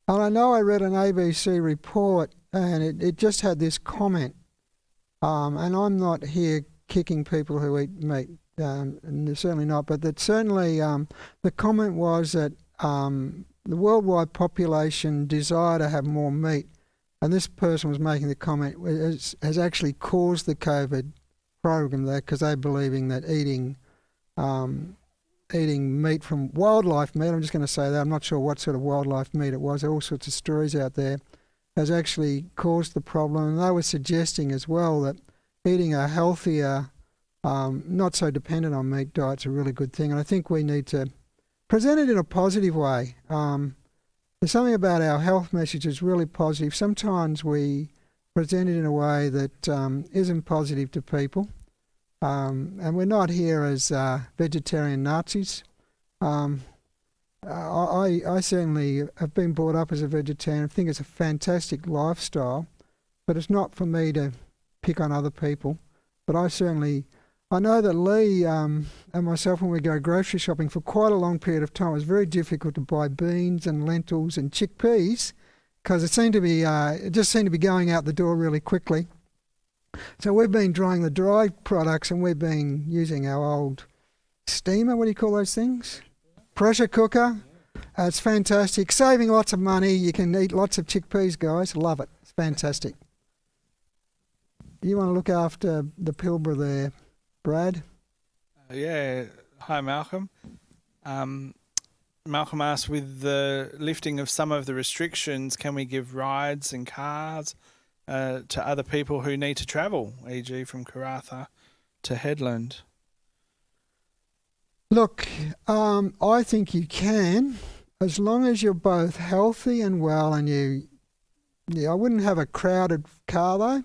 And I know I read an ABC report, and it just had this comment. And I'm not here kicking people who eat meat, certainly not. But that certainly the comment was that the worldwide population desire to have more meat, and this person was making the comment has actually caused the COVID program there, because they're believing that eating meat from wildlife meat, I'm just going to say that, I'm not sure what sort of wildlife meat it was, there are all sorts of stories out there, has actually caused the problem. And they were suggesting as well that eating a healthier, not so dependent on meat diet's a really good thing. And I think we need to present it in a positive way. There's something about our health message is really positive. Sometimes we present it in a way that isn't positive to people. And we're not here as vegetarian Nazis. I certainly have been brought up as a vegetarian. I think it's a fantastic lifestyle, but it's not for me to pick on other people. But I know that Lee and myself, when we go grocery shopping for quite a long period of time, it was very difficult to buy beans and lentils and chickpeas because it just seemed to be going out the door really quickly. So we've been drying the dry products, and we've been using our old steamer. What do you call those things? Pressure cooker. It's fantastic. Saving lots of money. You can eat lots of chickpeas, guys. Love it. It's fantastic. You want to look after the Pilbara there, Brad? Yeah. Hi, Malcolm. Malcolm asked, with the lifting of some of the restrictions, can we give rides and cars to other people who need to travel, e.g. from Karratha to Headland? Look, I think you can, as long as you're both healthy and well, and I wouldn't have a crowded car though.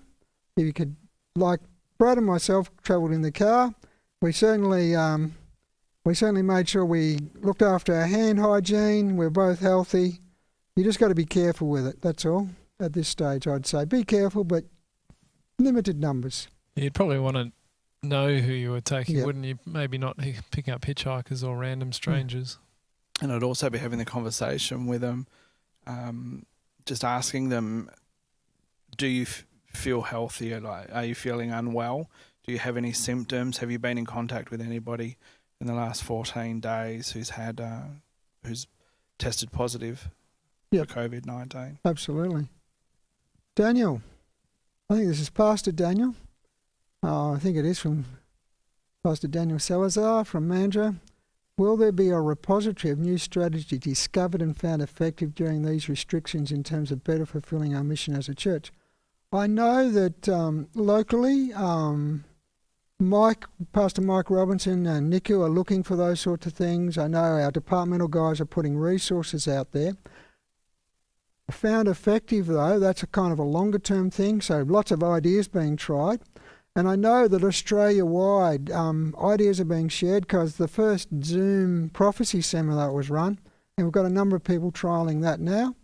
If you could, like Brad and myself travelled in the car. We certainly made sure we looked after our hand hygiene. We're both healthy. You just got to be careful with it. That's all. At this stage, I'd say be careful, but limited numbers. You'd probably want to know who you were taking, Yep. wouldn't you? Maybe not picking up hitchhikers or random strangers. And I'd also be having the conversation with them, just asking them, do you feel healthier? Like, are you feeling unwell? Do you have any symptoms? Have you been in contact with anybody in the last 14 days who's tested positive Yep. for COVID-19? Absolutely. Daniel, I think this is Pastor Daniel. I think it is from Pastor Daniel Salazar from Mandurah. Will there be a repository of new strategy discovered and found effective during these restrictions in terms of better fulfilling our mission as a church? I know that locally, Pastor Mike Robinson and Niku are looking for those sorts of things. I know our departmental guys are putting resources out there. Found effective though, that's a kind of a longer term thing, so lots of ideas being tried. And I know that Australia-wide ideas are being shared because the first Zoom prophecy seminar was run, and we've got a number of people trialling that now.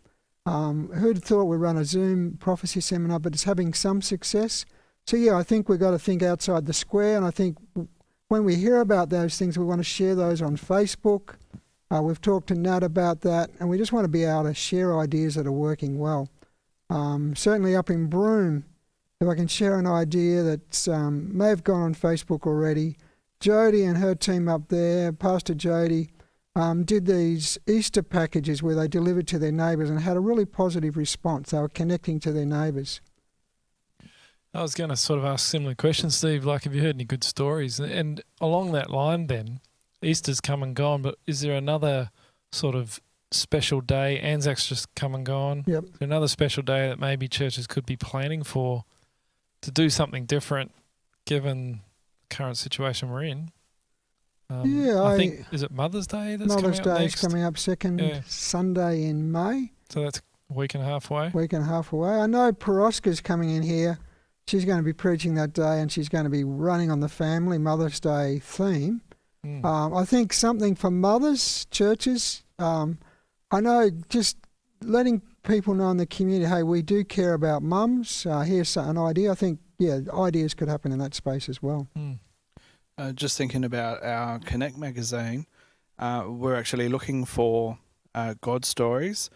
Who'd have thought we'd run a Zoom prophecy seminar, but it's having some success. So yeah, I think we've got to think outside the square, and I think when we hear about those things, we want to share those on Facebook. We've talked to Nat about that, and we just want to be able to share ideas that are working well. Certainly up in Broome, if I can share an idea that may have gone on Facebook already, Jody and her team up there, Pastor Jody, did these Easter packages where they delivered to their neighbours and had a really positive response. They were connecting to their neighbours. I was going to sort of ask similar questions, Steve, like have you heard any good stories? And along that line then, Easter's come and gone, but is there another sort of special day? Anzac's just come and gone. Yep. Is there another special day that maybe churches could be planning for to do something different given the current situation we're in? I think, is it Mother's Day that's Mother's coming up Day next? is coming up second Sunday in May. So that's a week and a half away? Week and a half away. I know Peroska's coming in here. She's going to be preaching that day, and she's going to be running on the family Mother's Day theme. I think something for mothers, churches. I know just letting people know in the community, hey, we do care about mums. Here's an idea. I think, ideas could happen in that space as well. Just thinking about our Connect magazine, we're actually looking for God stories.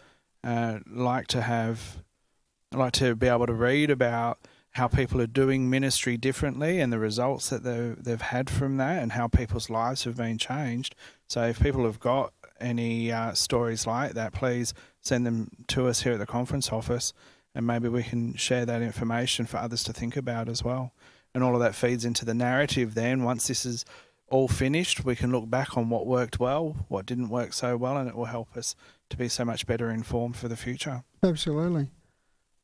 Like to be able to read about how people are doing ministry differently and the results that they've had from that and how people's lives have been changed. So if people have got any stories like that, please send them to us here at the conference office, and maybe we can share that information for others to think about as well. And all of that feeds into the narrative then. Once this is all finished, we can look back on what worked well, what didn't work so well, and it will help us to be so much better informed for the future. Absolutely.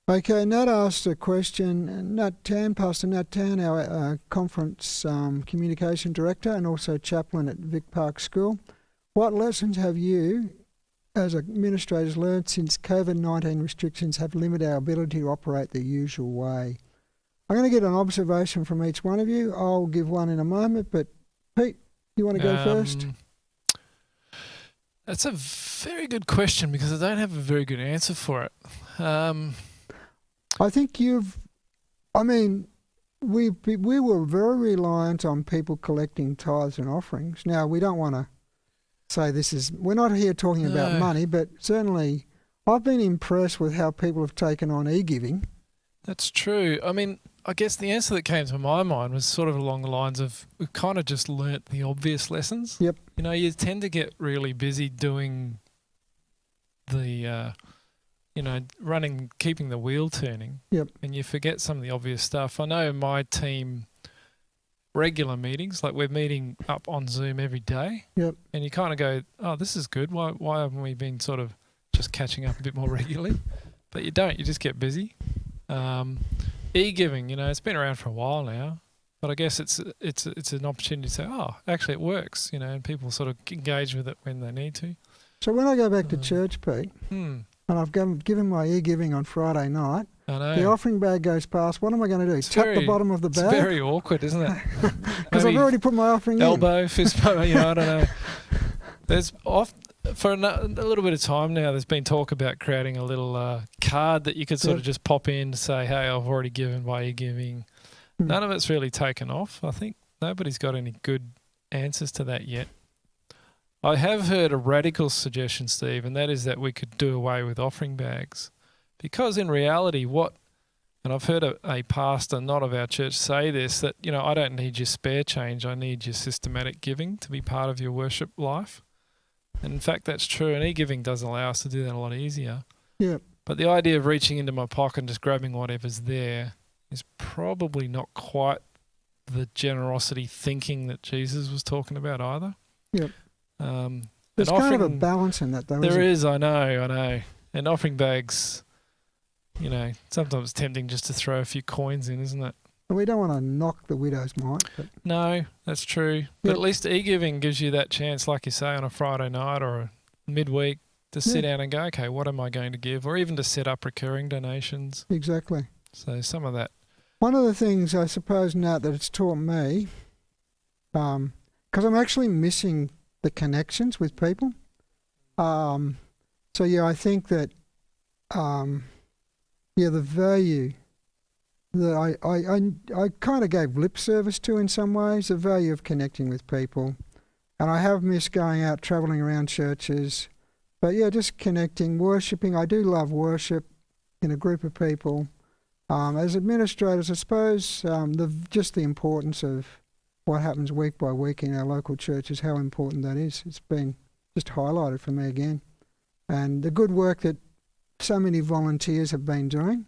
Okay, Nat asked a question. Pastor Nat Tan, our conference communication director and also chaplain at Vic Park School. What lessons have you, as administrators, learned since COVID-19 restrictions have limited our ability to operate the usual way? I'm going to get an observation from each one of you. I'll give one in a moment, but Pete, you want to go first? That's a very good question because I don't have a very good answer for it. I think we were very reliant on people collecting tithes and offerings. Now, we don't want to say we're not here talking about money, but certainly I've been impressed with how people have taken on e-giving. That's true. I mean, I guess the answer that came to my mind was sort of along the lines of we've kind of just learnt the obvious lessons. Yep. You know, you tend to get really busy doing the, keeping the wheel turning. Yep. And you forget some of the obvious stuff. I know my team, regular meetings, like we're meeting up on Zoom every day. Yep. And you kind of go, oh, this is good. Why haven't we been sort of just catching up a bit more regularly? But you don't. You just get busy. E-giving, it's been around for a while now, but I guess it's an opportunity to say, oh, actually it works, and people sort of engage with it when they need to. So when I go back to church, Pete, and I've given my e-giving on Friday night, I know. The offering bag goes past. What am I going to do? Tap the bottom of the bag? It's very awkward, isn't it? Because I've already put my offering elbow, fist bump, I don't know. There's for a little bit of time now, there's been talk about creating a little card that you could sort of just pop in to say, hey, I've already given by e-giving. None of it's really taken off. I think nobody's got any good answers to that yet. I have heard a radical suggestion, Steve, and that is that we could do away with offering bags. Because in reality, and I've heard a pastor, not of our church, say this, that, I don't need your spare change, I need your systematic giving to be part of your worship life. And in fact, that's true, and e-giving does allow us to do that a lot easier. Yeah. But the idea of reaching into my pocket and just grabbing whatever's there is probably not quite the generosity thinking that Jesus was talking about either. Yep. There's kind of a balance in that, though. There is, I know. And offering bags, sometimes it's tempting just to throw a few coins in, isn't it? We don't want to knock the widow's mite. But no, that's true. But at least e-giving gives you that chance, like you say, on a Friday night or a midweek to sit down and go, okay, what am I going to give? Or even to set up recurring donations. Exactly. So some of that. One of the things, I suppose, Nat, that it's taught me, because I'm actually missing the connections with people. I think that, the value that I kind of gave lip service to in some ways, the value of connecting with people. And I have missed going out, travelling around churches. But just connecting, worshipping. I do love worship in a group of people. As administrators, I suppose just the importance of what happens week by week in our local churches, how important that is. It's been just highlighted for me again. And the good work that so many volunteers have been doing.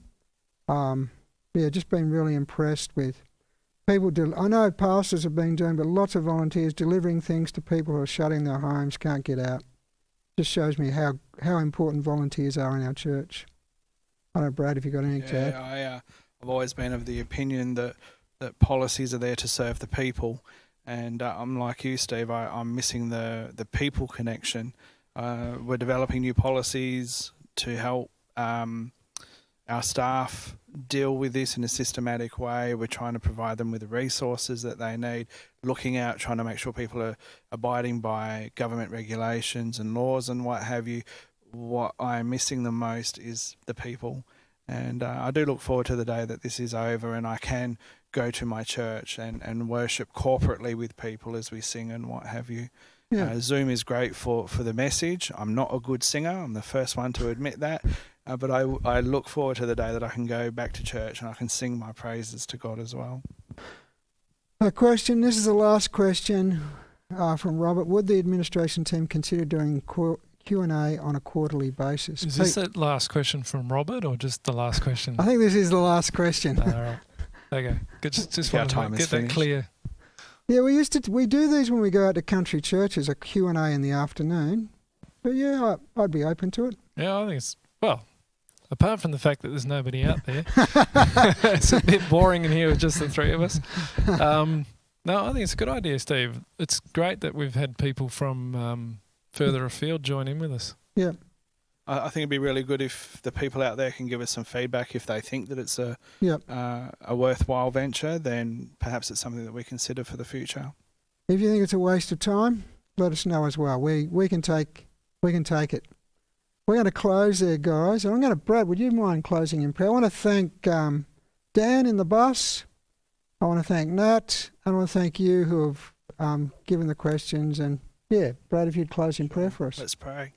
Just been really impressed with people. I know pastors have been doing, but lots of volunteers delivering things to people who are shutting their homes, can't get out. Just shows me how important volunteers are in our church. I don't know, Brad, if you've got anything to add. I've always been of the opinion that policies are there to serve the people, and I'm like you, Steve. I'm missing the people connection. We're developing new policies to help our staff deal with this in a systematic way. We're trying to provide them with the resources that they need, looking out, trying to make sure people are abiding by government regulations and laws and what have you. What I'm missing the most is the people. And I do look forward to the day that this is over and I can go to my church and worship corporately with people as we sing and what have you. Yeah. Zoom is great for the message. I'm not a good singer. I'm the first one to admit that. But I look forward to the day that I can go back to church and I can sing my praises to God as well. A question. This is the last question from Robert. Would the administration team consider doing Q&A on a quarterly basis? Is this the last question from Robert or just the last question? I think this is the last question. All right. Okay. Just want to get that clear. Yeah, we do these when we go out to country churches, a Q&A in the afternoon. But I'd be open to it. Yeah, I think it's, apart from the fact that there's nobody out there, it's a bit boring in here with just the three of us. No, I think it's a good idea, Steve. It's great that we've had people from further afield join in with us. Yeah. I think it'd be really good if the people out there can give us some feedback. If they think that it's a worthwhile venture, then perhaps it's something that we consider for the future. If you think it's a waste of time, let us know as well. We can take we can take it. We're going to close there, guys. And I'm going to, Brad, would you mind closing in prayer? I want to thank Dan in the bus. I want to thank Nat. I want to thank you who have given the questions. And yeah, Brad, if you'd close in prayer for us. Let's pray.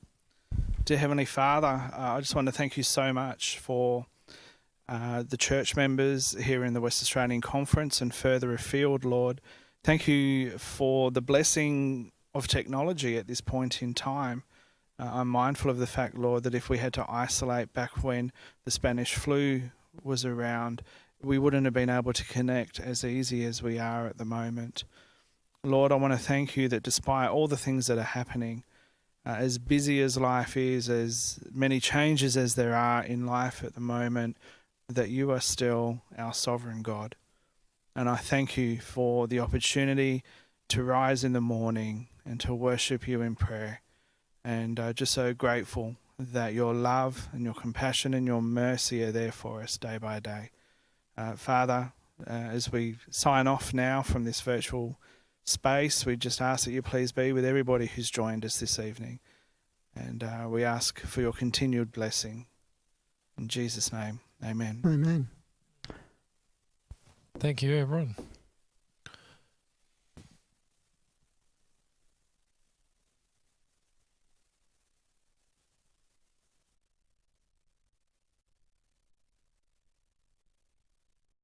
Dear Heavenly Father, I just want to thank you so much for the church members here in the West Australian Conference and further afield, Lord. Thank you for the blessing of technology at this point in time. I'm mindful of the fact, Lord, that if we had to isolate back when the Spanish flu was around, we wouldn't have been able to connect as easy as we are at the moment. Lord, I want to thank you that despite all the things that are happening, as busy as life is, as many changes as there are in life at the moment, that you are still our sovereign God. And I thank you for the opportunity to rise in the morning and to worship you in prayer. And just so grateful that your love and your compassion and your mercy are there for us day by day. Father, as we sign off now from this virtual space, we just ask that you please be with everybody who's joined us this evening. And we ask for your continued blessing. In Jesus' name, amen. Amen. Thank you, everyone.